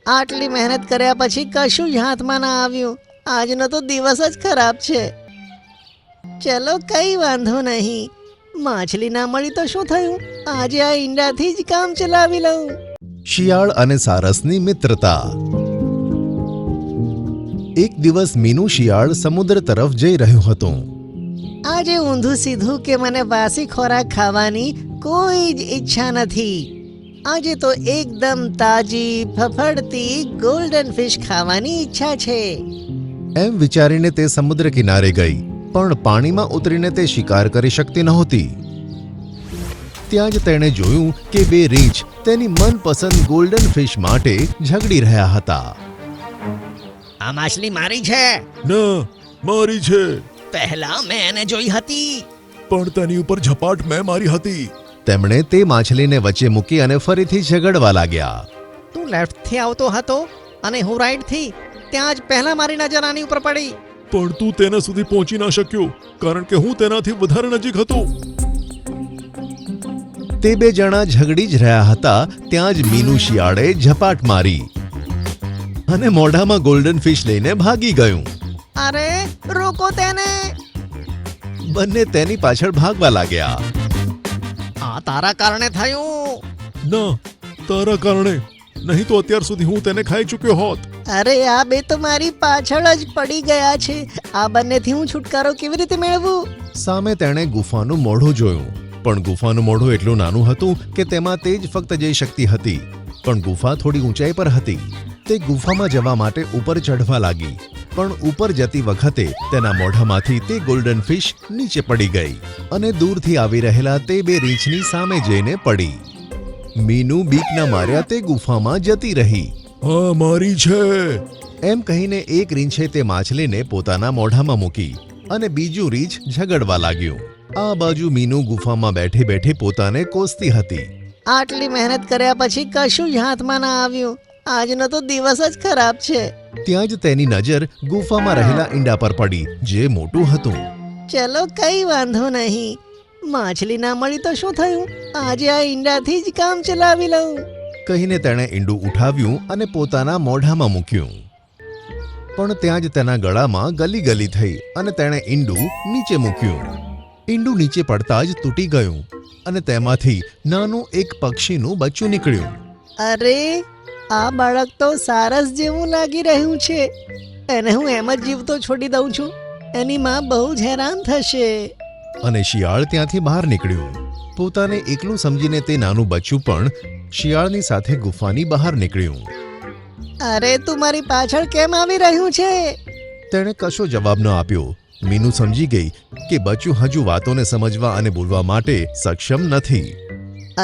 આટલી મહેનત કર્યા પછી કશું જ હાથમાં ના આવ્યું. આજનો તો દિવસ જ ખરાબ છે. ચલો કઈ વાંધો નહીં, માછલી ના મળી તો શું થયું, આજે આ ઈંડાથી જ કામ ચલાવી લઉં. શિયાળ અને સારસની મિત્રતા. એક દિવસ મીનુ શિયાળ સમુદ્ર તરફ જઈ રહ્યું હતું. આજે ઊંધું સીધું કે મને વાસી ખોરાક ખાવાની કોઈ જ ઈચ્છા નથી. આજે તો એકદમ તાજી ફફડતી ગોલ્ડન ફિશ ખાવાની ઈચ્છા છે. એમ વિચારીને તે સમુદ્ર કિનારે ગઈ, પણ પાણીમાં ઉતરીને તે શિકાર કરી શકતી નહોતી. ત્યાં જ તેણે જોયું કે બે રીંછ તેની મનપસંદ ગોલ્ડન ફિશ માટે ઝઘડી રહ્યા હતા. આ માછલી મારી છે. ના, મારી છે. પહેલા મેં એને જોઈ હતી. પણ તેની ઉપર ઝપાટ મેં મારી હતી. તેમણે તે માછલીને વચ્ચે મૂકી અને ફરીથી ઝઘડવા લાગ્યા. તું લેફ્ટથી આવતો હતો અને હું રાઈટથી. ત્યાં જ પહેલા મારી નજર આની ઉપર પડી. પણ તું તેના સુધી પહોંચી ના શક્યો, કારણ કે હું તેનાથી વધારે નજીક હતો. તે બે જણા ઝઘડી જ રહ્યા હતા ત્યાં જ મીનુ શિયાળે ઝપાટ મારી અને મોઢામાં ગોલ્ડન ફિશ લઈને ભાગી ગયું. અરે રોકો તેને. બંને તેની પાછળ ભાગવા લાગ્યા. આ તારા કારણે થયું. ના, તારા કારણે. નહીં તો અત્યાર સુધી હું તેને ખાઈ ચૂક્યો હોત. અરે આ બે તો મારી પાછળ જ પડી ગયા છે. આ બંનેથી હું છુટકારો કેવી રીતે મેળવું? સામે તેણે ગુફાનું મોઢું જોયું, પણ ગુફાનું મોઢું એટલું નાનું હતું કે તેમાં તે જ ફક્ત જઈ શકતી હતી. પણ ગુફા થોડી ઊંચાઈ પર હતી. તે ગુફામાં જવા માટે ઉપર ચઢવા લાગી, પણ ઉપર જતી વખતે તેના મોઢામાંથી તે ગોલ્ડન ફિશ નીચે પડી ગઈ અને દૂરથી આવી રહેલા તે બે રીંછની સામે જઈને પડી. મીનુ બીકના માર્યા તે ગુફામાં જતી રહી. હા, મારી છે. એમ કહીને એક રીંછે તે માછલીને પોતાના મોઢામાં મૂકી અને બીજું રીંછ ઝઘડવા લાગ્યું. આ બાજુ મીનુ ગુફામાં બેઠી બેઠી પોતાને કોસતી હતી. આટલી મહેનત કર્યા પછી કશું જ હાથમાં ના આવ્યું. આજનો તો દિવસ જ ખરાબ છે. ત્યાં જ તેની નજર ગુફામાં રહેલા ઈંડા પર પડી, જે મોટું હતું. ચલો કઈ વાંધો નહીં, માછલી ના મળી તો શું થયું, આજે આ ઈંડાથી જ કામ ચલાવી લઉં. કહીને તેણે ઈંડું ઉઠાવ્યું અને પોતાના મોઢામાં મૂક્યું. પણ ત્યાં જ તેના ગળામાં ગલી ગલી થઈ અને તેણે ઈંડું નીચે મૂક્યું. ઈંડું નીચે પડતા જ તૂટી ગયું અને તેમાંથી નાનું એક પક્ષીનું બચ્ચું નીકળ્યું. અરે આ બાળક તો સારસ જેવું લાગી રહ્યું છે. એને હું એમ જ જીવતો છોડી દઉં છું. એની માં બહુ જ હેરાન થશે. અને શિયાળ ત્યાંથી બહાર નીકળ્યું. પોતાને એકલું સમજીને તે નાનું બચ્ચું પણ શિયાળની સાથે ગુફાની બહાર નીકળ્યું. અરે તું મારી પાછળ કેમ આવી રહ્યું છે? તેણે કશો જવાબ ન આપ્યો. મીનુ સમજી ગઈ કે બચ્ચું હજુ વાતોને સમજવા અને બોલવા માટે સક્ષમ નથી.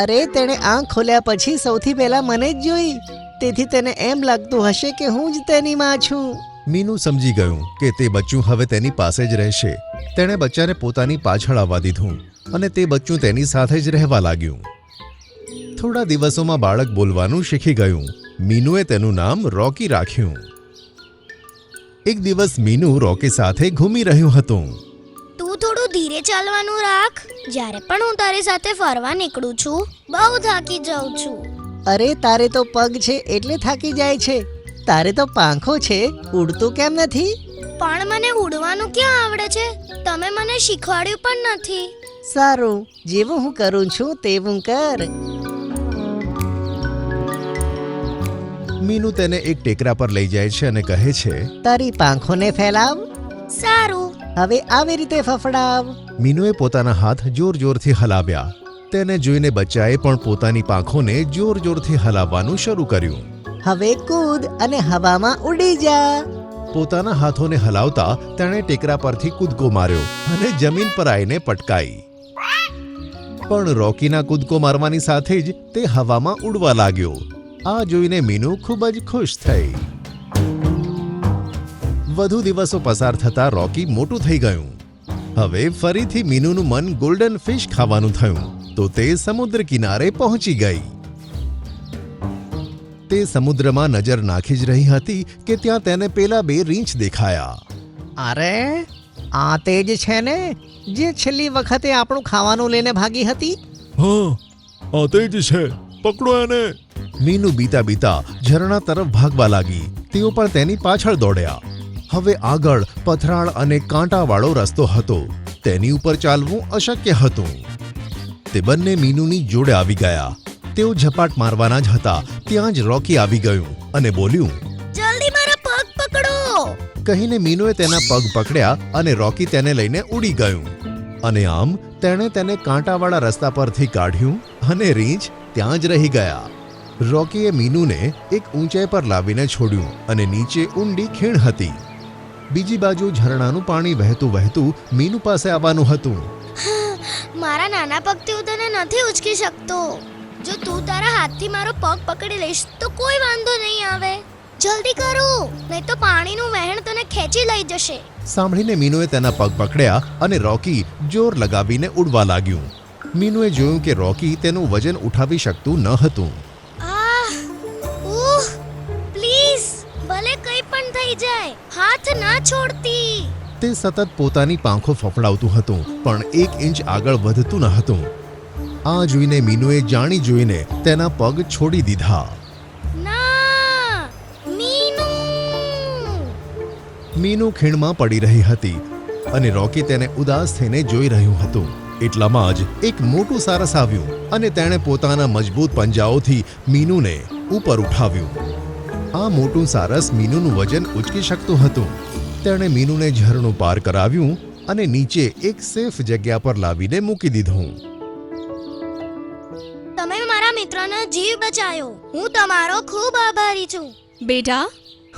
અરે તેણે આંખ ખોલ્યા પછી સૌથી પહેલા મને જ જોઈ, તેથી તેને એમ લાગતું હશે કે હું જ તેની માં છું. મીનુ સમજી ગયું કે તે બચ્ચું હવે તેની પાસે જ રહેશે. તેણે બચ્ચાને પોતાની પાછળ આવવા દીધું અને તે બચ્ચું તેની સાથે જ રહેવા લાગ્યું. થોડા દિવસોમાં બાળક બોલવાનું શીખી ગયું. મીનુએ તેનું નામ રોકી રાખ્યું. એક દિવસ મીનુ રોકી સાથે ઘૂમી રહ્યું હતું. તું થોડું ધીરે ચાલવાનું રાખ. જ્યારે પણ હું તારી સાથે ફરવા નીકળું છું, બહુ થાકી જાઉં છું. અરે તારે તો પગ છે એટલે થાકી જાય છે. તારે તો પાંખો છે, ઉડતું કેમ નથી? પણ મને ઉડવાનું ક્યાં આવડે છે? તમે મને શીખવાડ્યું પણ નથી. સારું, જેવું હું કરું છું તેવું કર. મીનુ તેને એક ટેકરા પર લઈ જાય છે અને કહે છે, તારી પાંખોને ફેલાવ. સારું. હવે આવી રીતે ફફડાવ. મીનુએ પોતાના હાથ જોર જોરથી હલાવ્યા. તેને જોઈને બચ્ચાએ પણ પોતાની પાંખોને જોર જોરથી હલાવવાનું શરૂ કર્યું. હવે કૂદ અને હવામાં ઉડી જા. પોતાના હાથોને હલાવતા તેણે ટેકરા પરથી કૂદકો માર્યો અને જમીન પર આવીને પટકાઈ. પણ રોકીના કૂદકો મારવાની સાથે જ તે હવામાં ઉડવા લાગ્યો. આ જોઈને મીનુ ખૂબ જ ખુશ થઈ. વધુ દિવસો પસાર થતા રોકી મોટું થઈ ગયું. હવે ફરીથી મીનુનું મન ગોલ્ડન ફિશ ખાવાનું થયું, તો તે સમુદ્ર કિનારે પહોંચી ગઈ. તે સમુદ્રમાં નજર નાખી જ રહી હતી કે ત્યાં તેને પેલા બે રીંછ દેખાયા. અરે આ તે જ છે ને જે છેલ્લી વખતે આપણું ખાવાનું લઈને ભાગી હતી? હા, આ તે જ છે. પકડો એને. મીનુ બીતા બીતા ઝરણા તરફ ભાગવા લાગી. તેઓ પણ તેની પાછળ દોડ્યા. હવે આગળ પથરાળ અને કાંટાવાળો રસ્તો હતો. તેની ઉપર ચાલવું અશક્ય હતું. તે બંને મીનુની જોડે આવી ગયા. તેઓ ઝપાટ મારવાના જ હતા ત્યાં જ રોકી આવી ગયું અને બોલ્યું, જલ્દી મારા પગ પકડો. કહીને મીનુએ તેના પગ પકડ્યા અને રોકી તેને લઈને ઉડી ગયું. અને આમ તેણે તેને કાંટાવાળા રસ્તા પરથી કાઢ્યું અને રીંછ ત્યાં જ રહી ગયા. રોકીએ મીનુને એક ઊંચાઈ પર લાવીને છોડ્યું અને નીચે ઊંડી ખીણ હતી. બીજી બાજુ ઝરણાનું પાણી વહેતું વહેતું મીનુ પાસે આવવાનું હતું. મારા નાના પગથી હું તને નથી ઉચકી શકતો. જો તું તારા હાથથી મારો પગ પકડી લઈશ તો કોઈ વાંધો નહીં આવે. જલ્દી કરો, નહીં તો પાણીનું વહેણ તને ખેંચી લઈ જશે. સાંભળીને મીનુએ તેના પગ પકડ્યા અને રોકી જોર લગાવીને ઉડવા લાગ્યું. મીનુએ જોયું કે રોકી તેનું વજન ઉઠાવી શકતું ન હતું. પ્લીઝ, ભલે કંઈ પણ થઈ જાય, હાથ ના છોડતી. તે સતત પોતાની પાંખો ફફડાવતું હતું પણ 1 ઇંચ આગળ વધતું ન હતું. આ જોઈને મીનુએ જાણી જોઈને તેના પગ છોડી દીધા. ના, મીનુ. મીનુ ખીણમાં પડી રહી હતી અને રોકી તેને ઉદાસ થઈને જોઈ રહ્યું હતું. એટલામાં જ એક મોટું સારસ આવ્યું અને તેણે પોતાના મજબૂત પંજાઓથી મીનુને ઉપર ઉઠાવ્યું. આ મોટું સારસ મીનુનું વજન ઉચકી શકતું હતું. તેણે મીનુને ઝરણું પાર કરાવ્યું અને નીચે એક સેફ જગ્યા પર લાવીને મૂકી દીધું. તમે મારા મિત્રનો જીવ બચાવ્યો. હું તમારો ખૂબ આભારી છું. બેટા,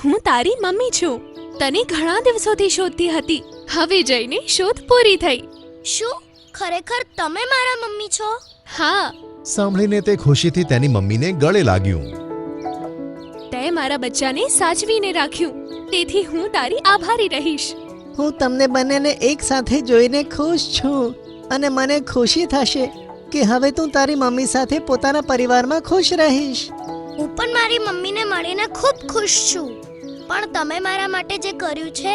હું તારી મમ્મી છું. તને ઘણા દિવસોથી શોધતી હતી. હવે જઈને શોધ પૂરી થઈ. શું ખરેખર તમે મારા મમ્મી છો? હા, સાંભળીને તે ખુશીથી તેની મમ્મીને ગળે લાગ્યું. તે મારા બચ્ચાને સાચવીને રાખ્યું, તેથી હું તારી આભારી રહીશ. હું તમને બંનેને એક સાથે જોઈને ખુશ છું અને મને ખુશી થશે કે હવે તું તારી મમ્મી સાથે પોતાના પરિવારમાં ખુશ રહીશ. હું પણ મારી મમ્મીને મળીને ખૂબ ખુશ છું. પણ તમે મારા માટે જે કર્યું છે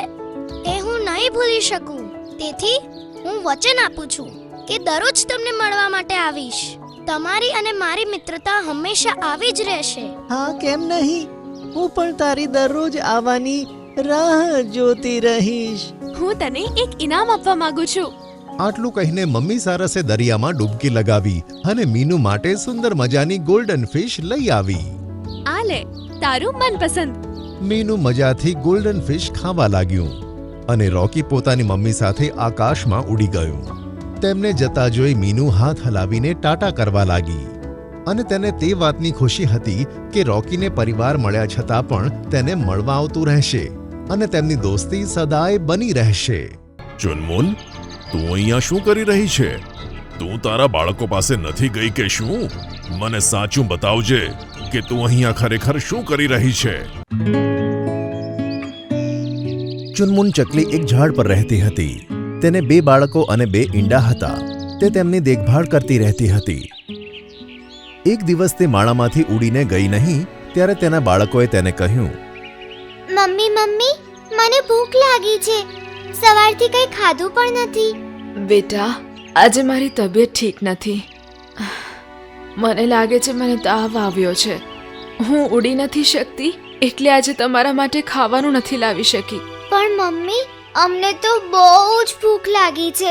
એ હું નહીં ભૂલી શકું. તેથી હું વચન આપું છું કે દરરોજ તમને મળવા માટે આવીશ. તમારી અને મારી મિત્રતા હંમેશા આવી જ રહેશે. હા, કેમ નહીં? હું પણ તારી દરરોજ આવવાની રાહ જોતી રહીશ. હું તને એક ઇનામ આપવા માંગુ છું. આટલું કહીને મમ્મી સારસે દરિયામાં ડૂબકી લગાવી અને મીનુ માટે સુંદર મજાની ગોલ્ડન ફિશ લઈ આવી. આ લે, તારું મનપસંદ. મીનુ મજાથી ગોલ્ડન ફિશ ખાવા લાગ્યું અને રોકી પોતાની મમ્મી સાથે આકાશમાં ઉડી ગયું. તેમને જતા જોઈ મીનુ હાથ હલાવીને ટાટા કરવા લાગી અને તેને તે વાતની ખુશી હતી કે રોકીને પરિવાર મળ્યા છતાં પણ તેને મળવા આવતું રહેશે અને તેમની દોસ્તી સદાય બની રહેશે. ચુનમુન, તું અહીંયા શું કરી રહી છે? તું તારા બાળકો પાસે નથી ગઈ કે શું? મને સાચું બતાવજે કે તું અહીંયા ખરેખર શું કરી રહી છે. ચુનમુન ચકલી એક ઝાડ પર રહેતી હતી. તેને 2 બાળકો અને 2 ઈંડા હતા. તે તેમની દેખભાળ કરતી રહેતી હતી. એક દિવસ તે માળામાંથી ઉડીને ગઈ નહીં ત્યારે તેના બાળકોએ તેને કહ્યું, મમ્મી મમ્મી, મને ભૂખ લાગી છે. સવારથી કંઈ ખાધું પણ નથી. બેટા, આજે મારી તબિયત ઠીક નથી. મને લાગે છે મને તાવ આવ્યો છે. હું ઉડી નથી શકતી એટલે આજે તમારા માટે ખાવાનું નથી લાવી શકી. પણ મમ્મી, અમને તો બહુ જ ભૂખ લાગી છે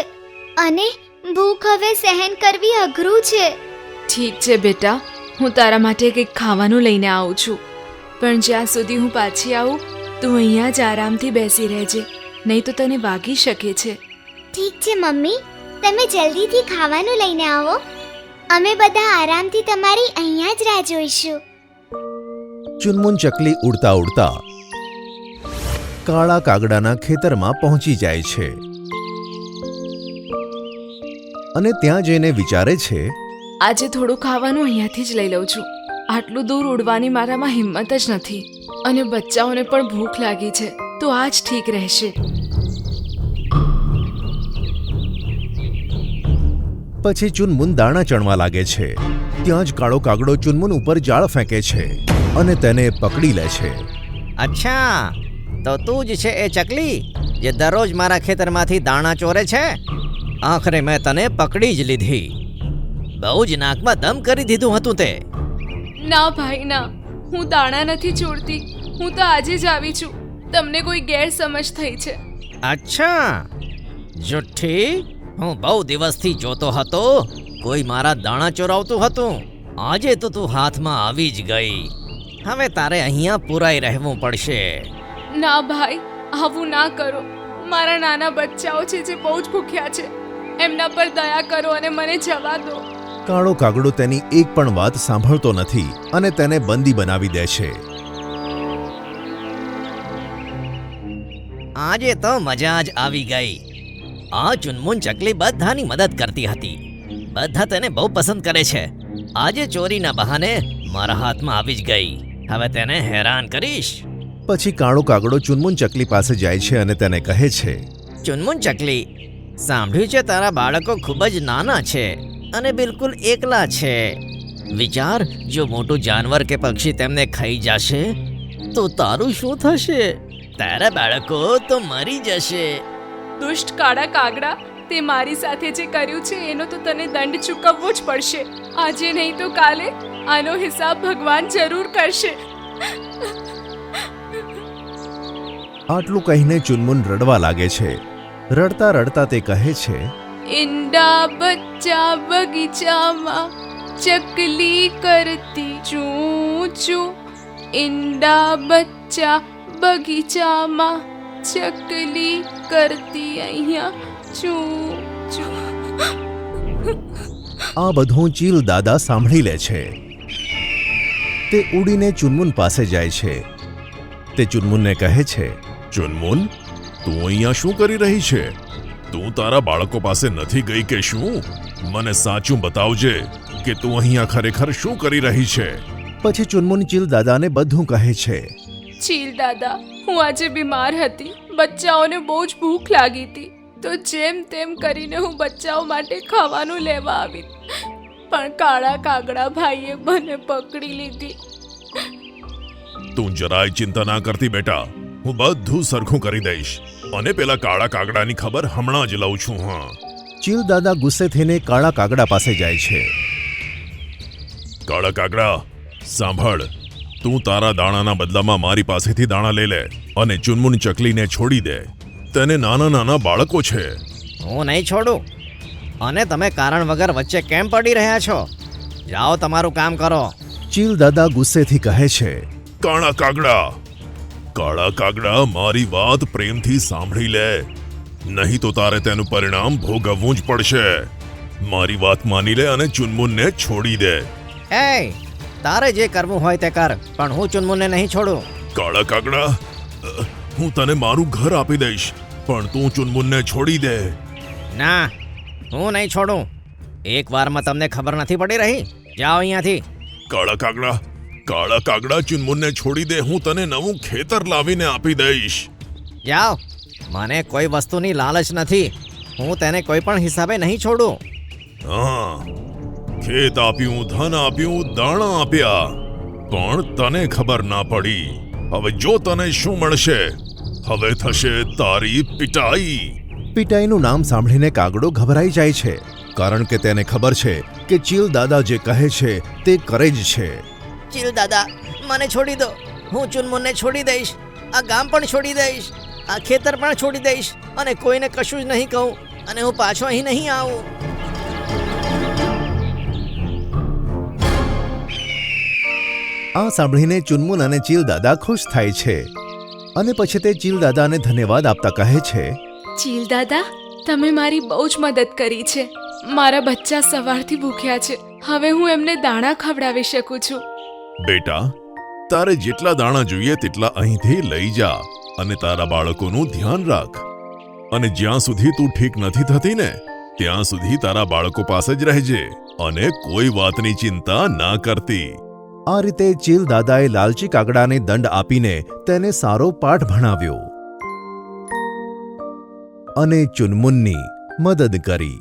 અને ભૂખ હવે સહન કરવી અઘરું છે. ઠીક છે બેટા, હું તારા માટે કંઈક ખાવાનું લઈને આવું છું. પણ જ્યાં સુધી હું પાછી આવું તું અહીંયા જ આરામથી બેસી રહેજે, નહીં તો તને વાગી શકે છે. ઠીક છે મમ્મી, તમે જલ્દીથી ખાવાનું લઈને આવો. અમે બધા આરામથી તમારી અહીંયા જ રાહ જોઈશું. ચુનમુન ચકલી ઉડતા ઉડતા કાળા કાગડાના ખેતરમાં પહોંચી જાય છે અને ત્યાં જઈને વિચારે છે, આજે થોડું ખાવાનું અહીંયાથી જ લઈ લઉં છું. આટલું દૂર ઉડવાની મારામાં હિંમત જ નથી અને બચ્ચાઓને પણ ભૂખ લાગી છે, તો આ જ ઠીક રહેશે. પછી ચુનમુન દાણા ચણવા લાગે છે. ત્યાં જ કાળો કાગડો ચુનમુન ઉપર જાળ ફેંકે છે અને તેને પકડી લે છે. અચ્છા, તો તું જ છે એ ચકલી જે દરરોજ મારા ખેતરમાંથી દાણા ચોરે છે? આખરે મેં તને પકડી જ લીધી. બહુ જ નાકમાં દમ કરી દીધું હતું તે. ના ભાઈ ના, હું દાણા નથી છોડતી. હું તો આજે જ આવી છું. તમને કોઈ ગેરસમજ થઈ છે. અચ્છા, જુઠ્ઠી. હું બહુ દિવસથી જોતો હતો કોઈ મારા દાણા ચોરાવતું હતું. આજે તો તું હાથમાં આવી જ ગઈ. હવે તારે અહીંયા પુરાઈ રહેવું પડશે. ના ભાઈ, આવું ના કરો. મારા નાના બચ્ચાઓ છે જે બહુ જ ભૂખ્યા છે. એમના પર દયા કરો અને મને જવા દો. કાળો કાગડો તેની એક પણ વાત સાંભળતો નથી અને તેને બંદી બનાવી દે છે. આજે તો મજા જ આવી ગઈ. આ ચુનમુન ચકલી બધાની મદદ કરતી હતી. બધા તેને બહુ પસંદ કરે છે. આજે ચોરીના બહાને મારા હાથમાં આવી જ ગઈ. હવે તેને હેરાન કરીશ. પછી કાળો કાગડો ચુનમુન ચકલી પાસે જાય છે અને તેને કહે છે, ચુનમુન ચકલી, સાંભળ્યું છે તારા બાળકો ખૂબ જ નાના છે અને બિલકુલ એકલા છે. વિચાર, જો મોટું જાનવર કે પક્ષી તેમને ખાઈ જશે તો તારું શું થશે? તારા બાળકો તો મરી જશે. દુષ્ટ કાળા કાગડા, તે મારી સાથે જે કર્યું છે એનો તો તને દંડ ચૂકવવો જ પડશે. આજે નહીં તો કાલે આનો હિસાબ ભગવાન જરૂર કરશે. આટલું કહીને ચુનમુન રડવા લાગે છે. રડતા રડતા તે કહે છે, ઈંડા બચ્ચા બગીચામાં ચકલી કરતી ચૂ ચૂ. ઈંડા બચ્ચા બગીચામાં ચકલી કરતી અહીંયા ચૂ ચૂ. આ બધું ચીલ દાદા સાંભળી લે છે. તે ઉડીને ચુનમુન પાસે જાય છે. તે ચુનમુનને કહે છે, ચુનમુન, તું અહીંયા શું કરી રહી છે? તું તારા બાળકો પાસે નથી ગઈ કે શું? મને સાચું બતાવજે કે તું અહીંયા ખરેખર શું કરી રહી છે. પછી ચુનમુન ચીલ દાદાને બધું કહે છે. ચીલ દાદા, હું આજે બીમાર હતી. બચ્ચાઓને બહુ જ ભૂખ લાગી હતી, તો જેમ તેમ કરીને હું બચ્ચાઓ માટે ખાવાનું લેવા આવી. પણ કાળા કાગડા ભાઈએ મને પકડી લીધી. તું જરાય ચિંતા ના કરતી બેટા. હું બધું સરખું કરી દઈશ અને પેલા કાળા કાગડાની ખબર હમણાં જ લઉં છું. હા, ચીલ દાદા ગુસ્સે થઈને કાળા કાગડા પાસે જાય છે. કાળા કાગડા, સાંભળ. તું તારા દાણાના બદલામાં મારી પાસેથી દાણા લઈ લે અને ચુનમુન ચકલીને છોડી દે. તેને નાના નાના બાળકો છે. હું નહીં છોડું. અને તમે કારણ વગર વચ્ચે કેમ પડી રહ્યા છો? જાઓ, તમારું કામ કરો. ચીલ દાદા ગુસ્સેથી કહે છે, કાળા કાગડા, કાળા કાગડા, મારી વાત પ્રેમથી સાંભળી લે, નહીં તો તારે તેનું પરિણામ ભોગવવું જ પડશે. મારી વાત માની લે અને ચુનમુનને છોડી દે. એ, તારે જે કરવું હોય તે કર, પણ હું ચુનમુનને નહીં છોડું. કાળા કાગડા, હું તને મારું ઘર આપી દઈશ, પણ તું ચુનમુનને છોડી દે. ના, હું નહીં છોડું. એક વારમાં તમને ખબર નથી પડી રહી? જાઓ અહીંયાથી. કાળા કાગડા, કાળા કાગડા, ચુનમુનને છોડી દે. હું તને નવું ખેતર લાવીને આપી દઈશ. જાઓ. મને કોઈ વસ્તુની લાલચ નથી. હું તેને કોઈ પણ હિસાબે નહીં છોડું. હા, ખેત આપ્યું, ધન આપ્યું, દાણા આપ્યા, પણ તને ખબર ના પડી. હવે જો તને શું મળશે? હવે થશે તારી પિટાઈ. પિટાઈનું નામ સાંભળીને કાગડો ગભરાઈ જાય છે, કારણ કે તેને ખબર છે કે ચીલ દાદા જે કહે છે તે કરે જ છે. ચીલ દાદા, મને છોડી દો. હું ચુનમુનને છોડી દઈશ. આ ગામ પણ છોડી દઈશ. આ ખેતર પણ છોડી દઈશ અને કોઈને કશું જ નહીં કહું અને હું પાછો અહીં નહીં આવું. આ સાંભળીને ચુનમુન અને ચીલ દાદા ખુશ થાય છે અને પછી તે ચીલ દાદાને ધન્યવાદ આપતા કહે છે, ચીલ દાદા, તમે મારી બહુ જ મદદ કરી છે. મારા બચ્ચા સવારથી ભૂખ્યા છે. હવે હું એમને દાણા ખવડાવી શકું છું. બેટા, તારે જેટલા દાણા જોઈએ તેટલા અહીંથી લઈ જા અને તારા બાળકોનું ધ્યાન રાખ. અને જ્યાં સુધી તું ઠીક નથી થતી ને, ત્યાં સુધી તારા બાળકો પાસે જ રહેજે અને કોઈ વાતની ચિંતા ના કરતી. આ રીતે ચીલ દાદાએ લાલચી કાગડાને દંડ આપીને તેને સારો પાઠ ભણાવ્યો અને ચુનમુનની મદદ કરી.